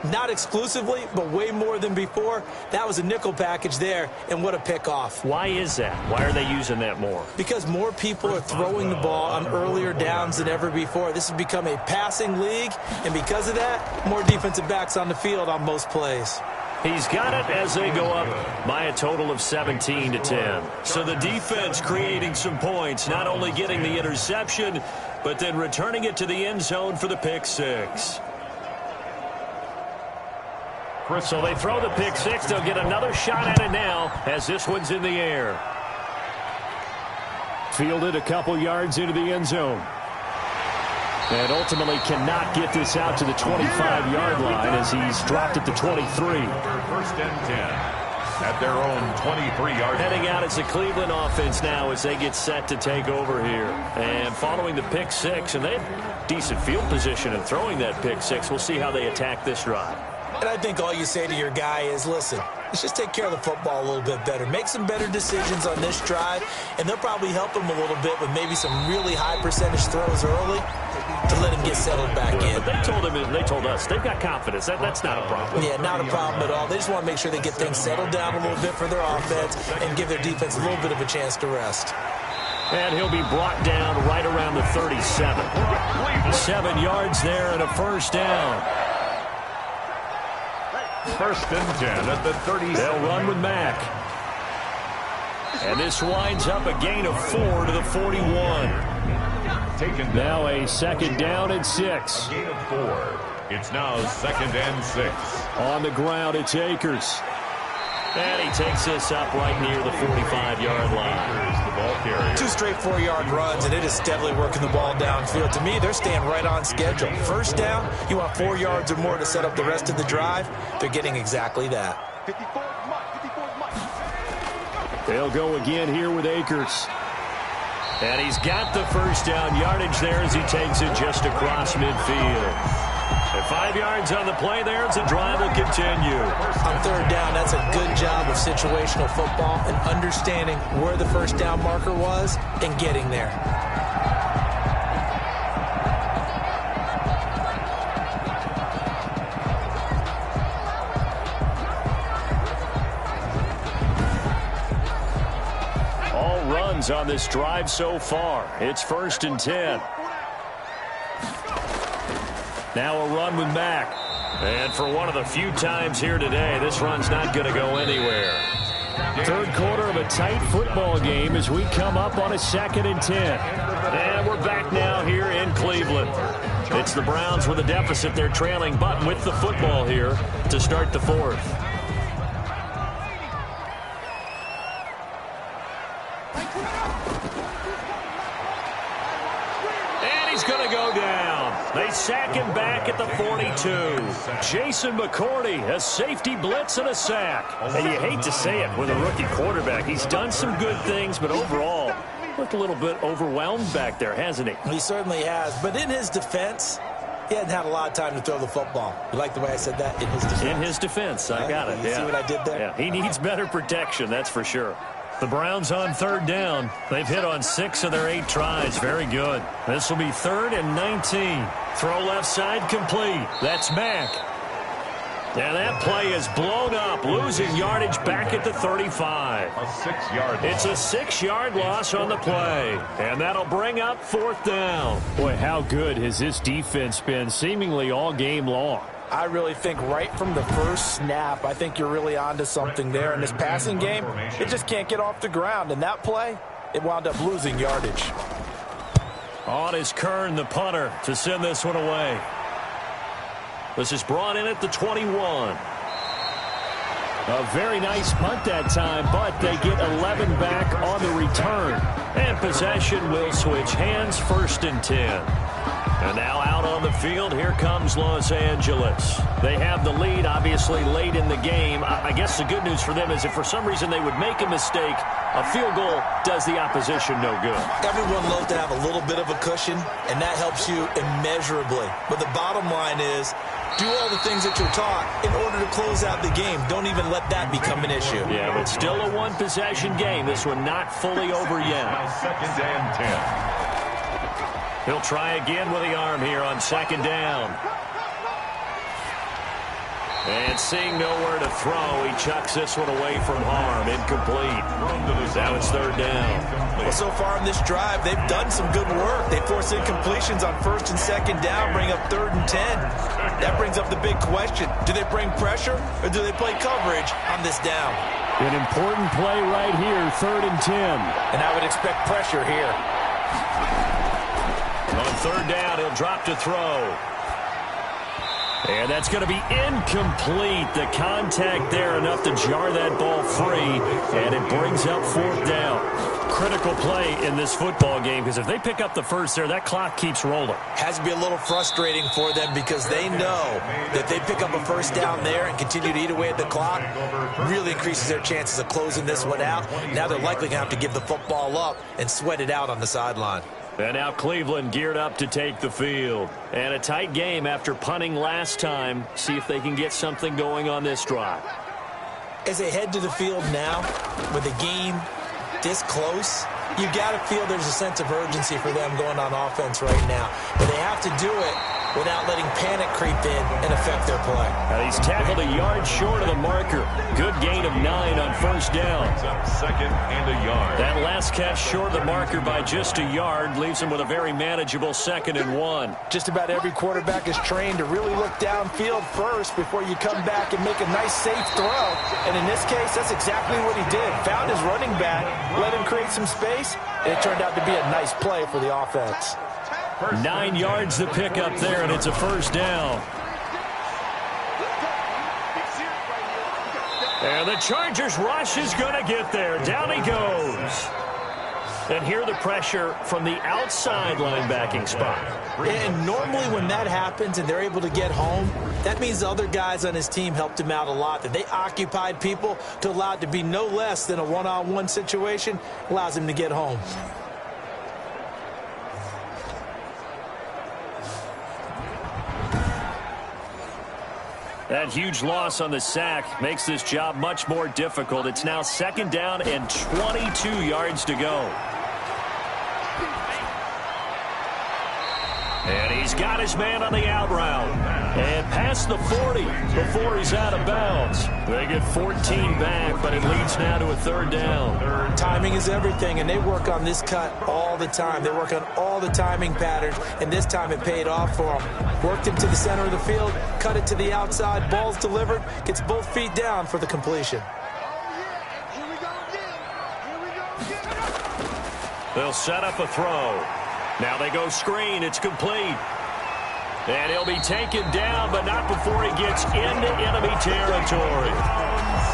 Not exclusively, but way more than before. That was a nickel package there, and what a pickoff. Why is that? Why are they using that more? Because more people are throwing the ball on earlier downs than ever before. This has become a passing league, and because of that, more defensive backs on the field on most plays. He's got it as they go up by a total of 17-10. So the defense creating some points, not only getting the interception, but then returning it to the end zone for the pick six. So they throw the pick six. They'll get another shot at it now as this one's in the air. Fielded a couple yards into the end zone. And ultimately cannot get this out to the 25-yard line as he's dropped at the 23. First and 10 at their own 23-yard line. Heading out as the Cleveland offense now as they get set to take over here. And following the pick six, and they have decent field position in throwing that pick six. We'll see how they attack this drive. And I think all you say to your guy is, listen, let's just take care of the football a little bit better. Make some better decisions on this drive, and they'll probably help him a little bit with maybe some really high percentage throws early to let him get settled back in. But they told us they've got confidence. That's not a problem. Yeah, not a problem at all. They just want to make sure they get things settled down a little bit for their offense and give their defense a little bit of a chance to rest. And he'll be brought down right around the 37. 7 yards there and a first down. First and 10 at the 37. They'll run with Mack. And this winds up a gain of 4 to the 41. Taken now a second down and 6. Gain of 4. It's now second and 6. On the ground, it's Akers. And he takes this up right near the 45-yard line. The ball carrier. 2 straight 4-yard runs, and it is steadily working the ball downfield. To me, they're staying right on schedule. First down, you want 4 yards or more to set up the rest of the drive. They're getting exactly that. They'll go again here with Akers. And he's got the first down yardage there as he takes it just across midfield. And 5 yards on the play there as the drive will continue. On third down, that's a good job of situational football and understanding where the first down marker was and getting there. All runs on this drive so far. It's first and 10. Now a run with Mack. And for one of the few times here today, this run's not going to go anywhere. Third quarter of a tight football game as we come up on a second and 10. And we're back now here in Cleveland. It's the Browns with a deficit. They're trailing, but with the football here to start the fourth. And he's going to go down. They sack him back at the 42. Jason McCourty, a safety blitz and a sack. And you hate to say it with a rookie quarterback. He's done some good things, but overall, looked a little bit overwhelmed back there, hasn't he? He certainly has. But in his defense, he hadn't had a lot of time to throw the football. You like the way I said that? In his defense. In his defense. I got it. You see what I did there? Yeah, he needs better protection, that's for sure. The Browns on third down. They've hit on 6 of their 8 tries. Very good. This will be 3rd and 19. Throw left side complete. That's Mack. And that play is blown up, losing yardage back at the 35. A 6-yard loss. It's a 6-yard loss on the play. And that'll bring up 4th down. Boy, how good has this defense been seemingly all game long? I really think right from the first snap, I think you're really onto something there. In this passing game, it just can't get off the ground. And that play, it wound up losing yardage. On is Kern, the punter, to send this one away. This is brought in at the 21. A very nice punt that time, but they get 11 back on the return. And possession will switch hands, 1st and 10. And now out on the field, here comes Los Angeles. They have the lead, obviously, late in the game. I guess the good news for them is if for some reason they would make a mistake, a field goal does the opposition no good. Everyone loves to have a little bit of a cushion, and that helps you immeasurably. But the bottom line is Do all the things that you're taught in order to close out the game. Don't even let that become an issue. Yeah, but still a one-possession game. This one not fully over yet. Now 2nd and 10. He'll try again with the arm here on 2nd down. And seeing nowhere to throw, he chucks this one away from harm. Incomplete. Now it's 3rd down. Well, so far in this drive, they've done some good work. They force incompletions on 1st and 2nd down, bring up 3rd and 10. That brings up the big question. Do they bring pressure or do they play coverage on this down? An important play right here, 3rd and 10. And I would expect pressure here. On 3rd down, he'll drop to throw. And that's going to be incomplete. The contact there enough to jar that ball free, and it brings up 4th down. Critical play in this football game, because if they pick up the first there, that clock keeps rolling. Has to be a little frustrating for them because they know that they pick up a 1st down there and continue to eat away at the clock, really increases their chances of closing this one out. Now they're likely going to have to give the football up and sweat it out on the sideline. And now Cleveland geared up to take the field. And a tight game after punting last time. See if they can get something going on this drive. As they head to the field now, with the game this close, you got to feel there's a sense of urgency for them going on offense right now. But they have to do it without letting panic creep in and affect their play. And he's tackled a yard short of the marker. Good gain of 9 on 1st down. Up 2nd and a yard. That last catch short of the marker by just a yard leaves him with a very manageable 2nd and 1. Just about every quarterback is trained to really look downfield first before you come back and make a nice, safe throw. And in this case, that's exactly what he did. Found his running back, let him create some space, and it turned out to be a nice play for the offense. 9 yards to pick up there, and it's a 1st down. And the Chargers rush is going to get there. Down he goes. And here the pressure from the outside linebacking spot. And normally when that happens and they're able to get home, that means the other guys on his team helped him out a lot. That they occupied people to allow it to be no less than a one-on-one situation, allows him to get home. That huge loss on the sack makes this job much more difficult. It's now 2nd down and 22 yards to go. And he's got his man on the out route. And past the 40 before he's out of bounds. They get 14 back, but it leads now to a 3rd down. Timing is everything, and they work on this cut all the time. They work on all the timing patterns, and this time it paid off for them. Worked him to the center of the field, cut it to the outside, ball's delivered, gets both feet down for the completion. They'll set up a throw. Now they go screen. It's complete. And he'll be taken down, but not before he gets into enemy territory.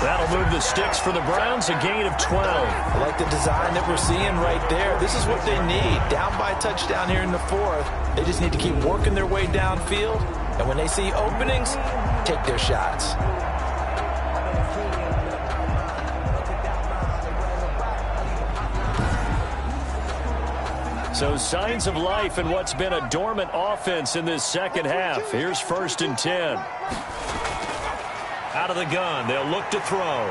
That'll move the sticks for the Browns, a gain of 12. I like the design that we're seeing right there. This is what they need. Down by a touchdown here in the 4th. They just need to keep working their way downfield. And when they see openings, take their shots. So signs of life in what's been a dormant offense in this 2nd half. Here's 1st and 10. Out of the gun, they'll look to throw.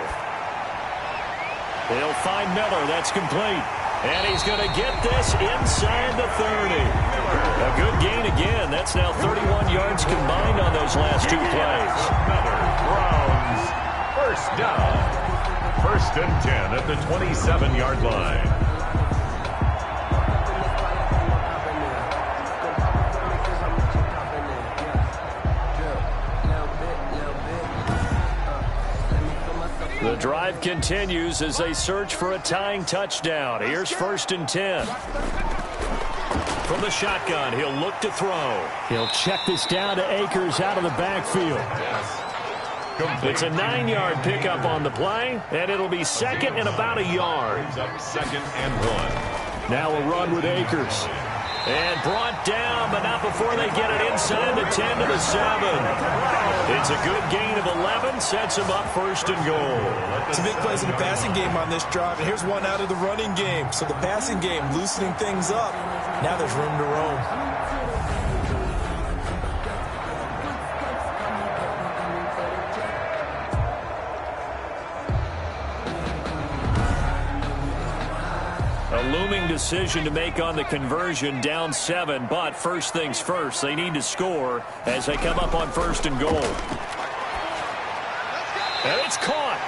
They'll find Miller. That's complete. And he's going to get this inside the 30. A good gain again. That's now 31 yards combined on those last 2 plays. Browns, 1st down. 1st and 10 at the 27-yard line. The drive continues as they search for a tying touchdown. Here's 1st and 10. From the shotgun, he'll look to throw. He'll check this down to Akers out of the backfield. It's a 9-yard pickup on the play, and it'll be 2nd and about a yard. Up 2nd and 1. Now a run with Akers. And brought down, but not before they get it inside the 10 to the 7. It's a good gain of 11, sets him up 1st and goal. It's a big plays in the passing game on this drive, and here's one out of the running game. So the passing game loosening things up. Now there's room to roam. A looming decision to make on the conversion, down 7, but first things first, they need to score as they come up on 1st and goal. And it's caught.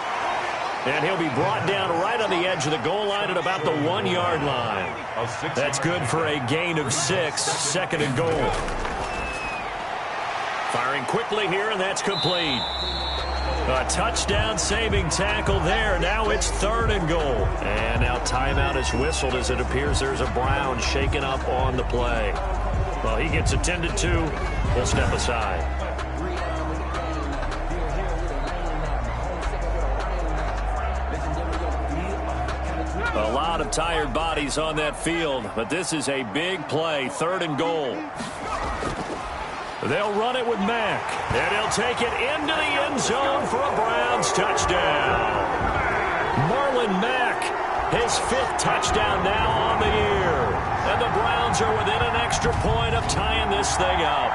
And he'll be brought down right on the edge of the goal line at about the 1-yard line. That's good for a gain of 6, 2nd and goal. Firing quickly here, and that's complete. A touchdown-saving tackle there. Now it's 3rd and goal. And now timeout is whistled as it appears there's a Brown shaken up on the play. Well, he gets attended to. We'll step aside. A lot of tired bodies on that field, but this is a big play. 3rd and goal. They'll run it with Mack, and he'll take it into the end zone for a Browns touchdown. Marlon Mack, his 5th touchdown now on the year. And the Browns are within an extra point of tying this thing up.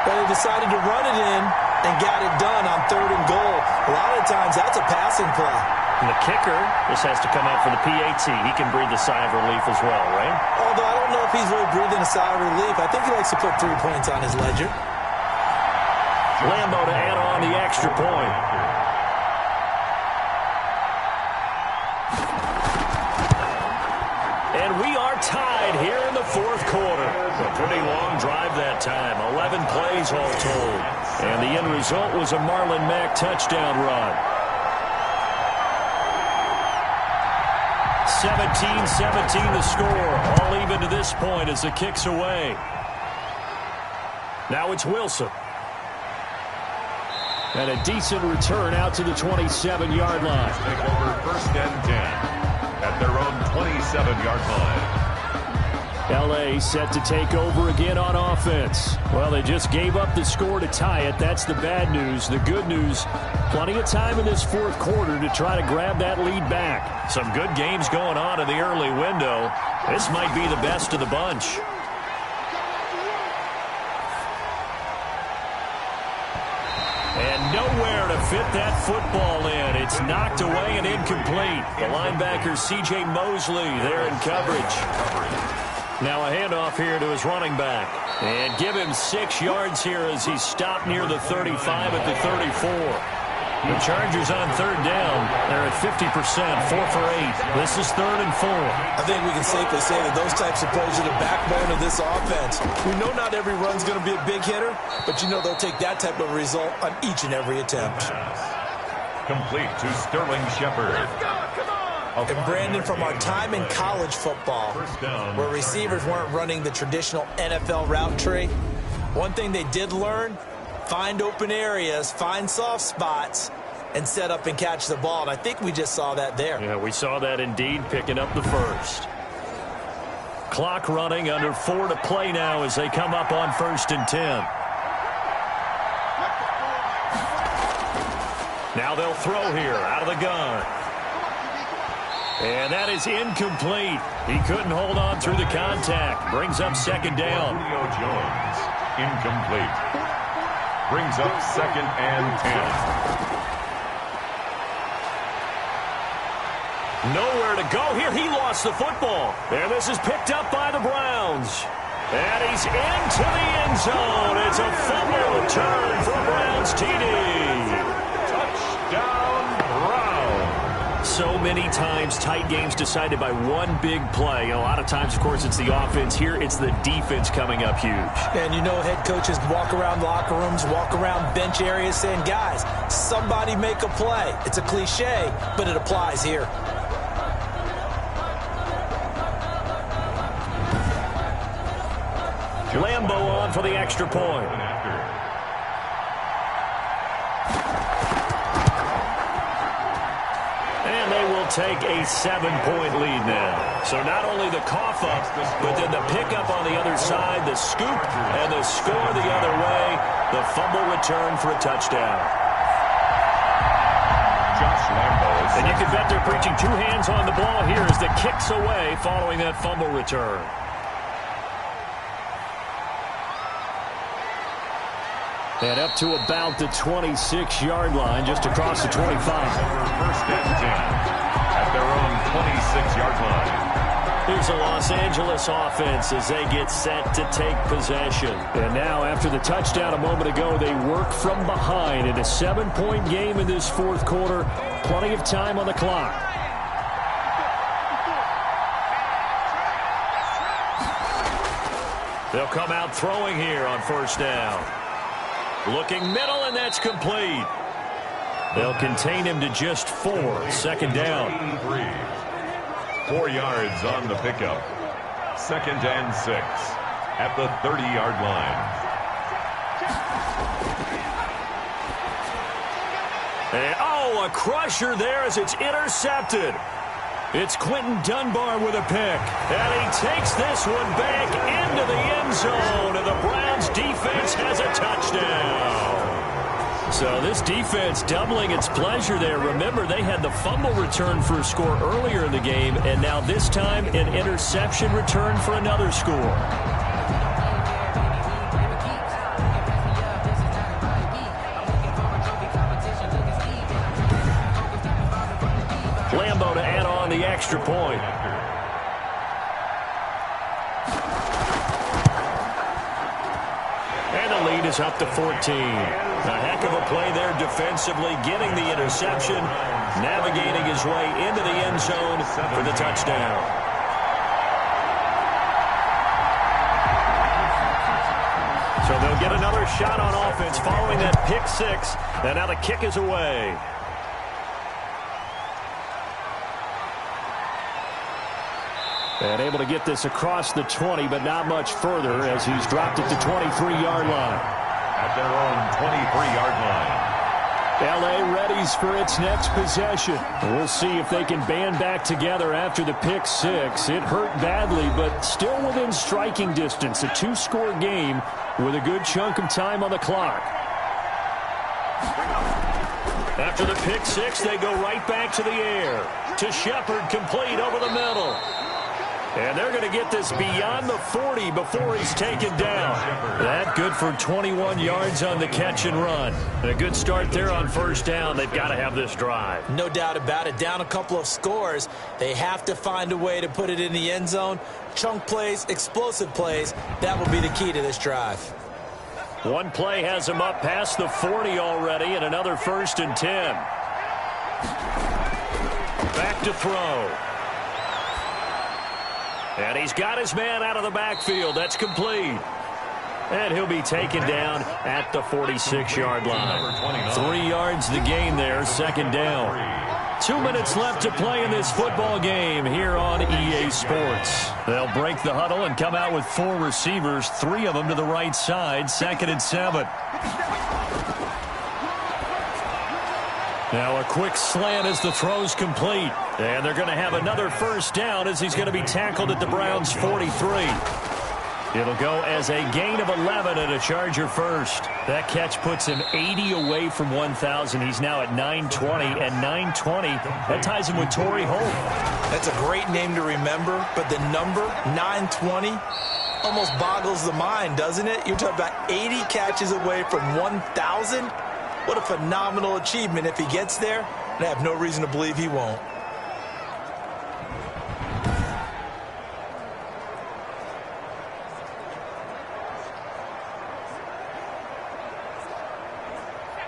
But they decided to run it in and got it done on 3rd and goal. A lot of times that's a passing play. And the kicker, this has to come out for the PAT. He can breathe a sigh of relief as well, right? Although I don't know if he's really breathing a sigh of relief. I think he likes to put 3 points on his ledger. Lambo to add on the extra point. And we are tied here in the 4th quarter. A pretty long drive that time. 11 plays all told. And the end result was a Marlon Mack touchdown run. 17-17 the score. All even to this point as the kick's away. Now it's Wilson. And a decent return out to the 27-yard line. Take over 1st and 10 at their own 27-yard line. L.A. set to take over again on offense. Well, they just gave up the score to tie it. That's the bad news. The good news, plenty of time in this 4th quarter to try to grab that lead back. Some good games going on in the early window. This might be the best of the bunch. And nowhere to fit that football in. It's knocked away and incomplete. The linebacker, C.J. Mosley, there in coverage. Now a handoff here to his running back. And give him 6 yards here as he's stopped near the 35 at the 34. The Chargers on 3rd down. They're at 50%, 4 for 8. This is 3rd and 4. I think we can safely say that those types of plays are the backbone of this offense. We know not every run's going to be a big hitter, but you know they'll take that type of result on each and every attempt. Complete to Sterling Shepard. And Brandon, from our time in college football, where receivers weren't running the traditional NFL route tree, one thing they did learn, find open areas, find soft spots, and set up and catch the ball. And I think we just saw that there. Yeah, we saw that indeed, picking up the 1st. Clock running, under 4 to play now as they come up on 1st and 10. Now they'll throw here out of the gun. And that is incomplete. He couldn't hold on through the contact. Brings up 2nd down. Julio Jones, incomplete. Brings up 2nd and 10. Nowhere to go here. He lost the football. And this is picked up by the Browns. And he's into the end zone. It's a fumble return for a Browns TD. Touchdown, Browns. So many times tight games decided by one big play. A lot of times, of course, it's the offense. Here, it's the defense coming up huge. And you know head coaches walk around locker rooms, walk around bench areas saying, guys, somebody make a play. It's a cliche, but it applies here. Lambo on for the extra point. And they will take a 7-point lead now. So not only the cough up, but then the pickup on the other side, the scoop, and the score the other way. The fumble return for a touchdown. Josh Lambo. And you can bet they're preaching 2 hands on the ball here as the kick's away following that fumble return. And up to about the 26-yard line, just across the 25. Over 1st and 10 at their own 26-yard line. Here's the Los Angeles offense as they get set to take possession. And now, after the touchdown a moment ago, they work from behind in a 7-point game in this fourth quarter. Plenty of time on the clock. They'll come out throwing here on first down. Looking middle, and that's complete. They'll contain him to just 4. Second down. 4 yards on the pickup. 2nd and 6 at the 30-yard line. And, a crusher there as it's intercepted. It's Quentin Dunbar with a pick. And he takes this one back into the end zone, and the Browns defense has a touchdown. So this defense doubling its pleasure there. Remember, they had the fumble return for a score earlier in the game, and now this time an interception return for another score. Lambo to add on the extra point. And the lead is up to 14. A heck of a play there defensively, getting the interception, navigating his way into the end zone for the touchdown. So they'll get another shot on offense following that pick six, and now the kick is away. And able to get this across the 20, but not much further as he's dropped it to 23-yard line. At their own 23-yard line. L.A. readies for its next possession. We'll see if they can band back together after the pick six. It hurt badly, but still within striking distance. A 2-score game with a good chunk of time on the clock. After the pick six, they go right back to the air. To Shepard, complete over the middle. And they're going to get this beyond the 40 before he's taken down. That good for 21 yards on the catch and run. And a good start there on first down. They've got to have this drive. No doubt about it. Down a couple of scores. They have to find a way to put it in the end zone. Chunk plays, explosive plays. That will be the key to this drive. One play has him up past the 40 already, and another 1st and 10. Back to throw. And he's got his man out of the backfield. That's complete. And he'll be taken down at the 46-yard line. 3 yards the gain there, second down. 2 minutes left to play in this football game here on EA Sports. They'll break the huddle and come out with 4 receivers, 3 of them to the right side, 2nd and 7. Now a quick slant as the throw's complete. And they're going to have another first down as he's going to be tackled at the Browns' 43. It'll go as a gain of 11 and a Charger first. That catch puts him 80 away from 1,000. He's now at 920, and 920, that ties him with Torrey Holt. That's a great name to remember, but the number, 920, almost boggles the mind, doesn't it? You're talking about 80 catches away from 1,000. What a phenomenal achievement if he gets there, and I have no reason to believe he won't.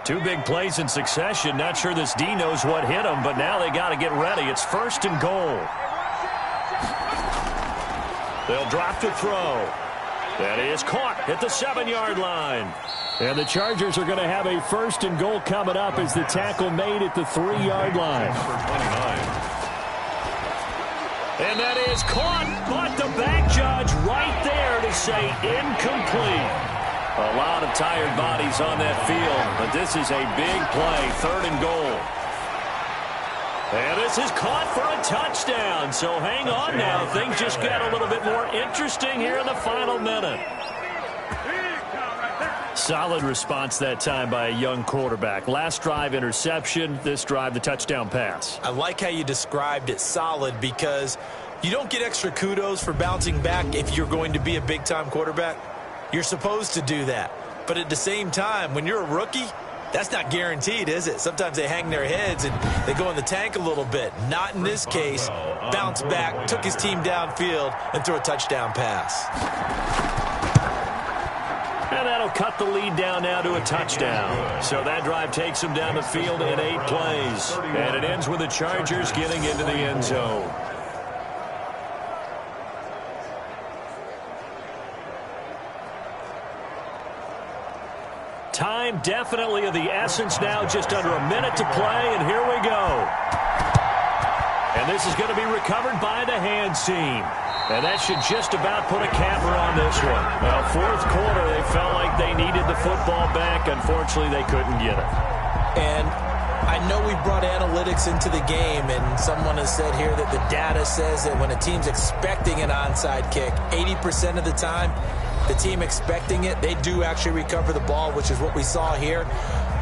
Two big plays in succession. Not sure this D knows what hit him, but now they got to get ready. It's 1st and goal. They'll drop to throw. That is caught at the 7-yard line. And the Chargers are going to have a 1st and goal coming up as the tackle made at the 3-yard line. And that is caught, but the back judge right there to say incomplete. A lot of tired bodies on that field, but this is a big play, 3rd and goal. And this is caught for a touchdown. So hang on now. Things just got a little bit more interesting here in the final minute. Solid response that time by a young quarterback. Last drive, interception. This drive, the touchdown pass. I like how you described it, solid, because you don't get extra kudos for bouncing back if you're going to be a big-time quarterback. You're supposed to do that. But at the same time, when you're a rookie, That's not guaranteed, is it? Sometimes they hang their heads and they go in the tank a little bit. Not in this case. Bounce back, took his team downfield, and threw a touchdown pass. And that'll cut the lead down now to a touchdown. So that drive takes them down the field in 8 plays. And it ends with the Chargers getting into the end zone. Time definitely of the essence now, just under a minute to play, and here we go. And this is going to be recovered by the hands team. And that should just about put a capper on this one. Well, fourth quarter, they felt like they needed the football back. Unfortunately, they couldn't get it. And I know we brought analytics into the game, and someone has said here that the data says that when a team's expecting an onside kick, 80% of the time, the team expecting it, they do actually recover the ball, which is what we saw here.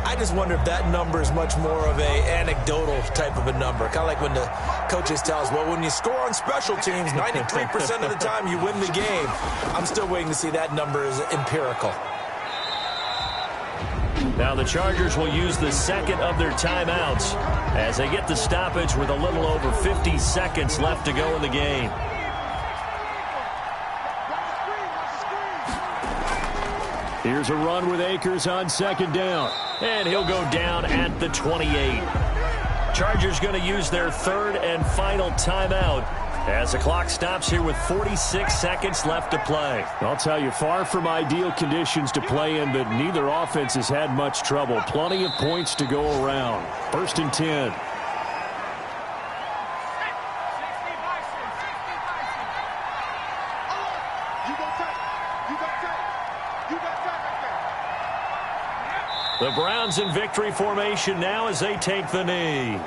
I just wonder if that number is much more of a anecdotal type of a number. Kind of like when the coaches tell us, well, when you score on special teams, 93% of the time you win the game. I'm still waiting to see that number is empirical. Now the Chargers will use the second of their timeouts as they get the stoppage with a little over 50 seconds left to go in the game. Here's a run with Akers on second down. And he'll go down at the 28. Chargers going to use their third and final timeout as the clock stops here with 46 seconds left to play. I'll tell you, far from ideal conditions to play in, but neither offense has had much trouble. Plenty of points to go around. First and 10. The Browns in victory formation now as they take the knee.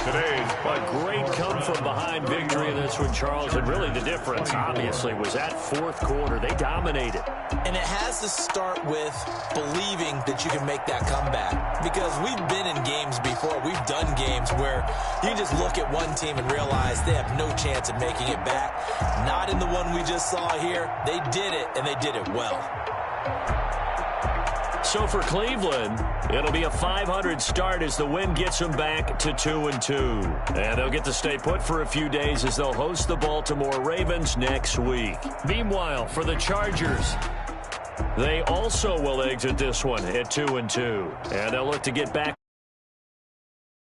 Today's A great come-from-behind victory in this one, Charles, and really the difference, obviously, was that fourth quarter. They dominated. And it has to start with believing that you can make that comeback. Because we've been in games before. We've done games where you can just look at one team and realize they have no chance of making it back. Not in the one we just saw here. They did it, and they did it well. So for Cleveland, it'll be a 500 start as the win gets them back to 2-2. And they'll get to stay put for a few days as they'll host the Baltimore Ravens next week. Meanwhile, for the Chargers, they also will exit this one at 2-2. And they'll look to get back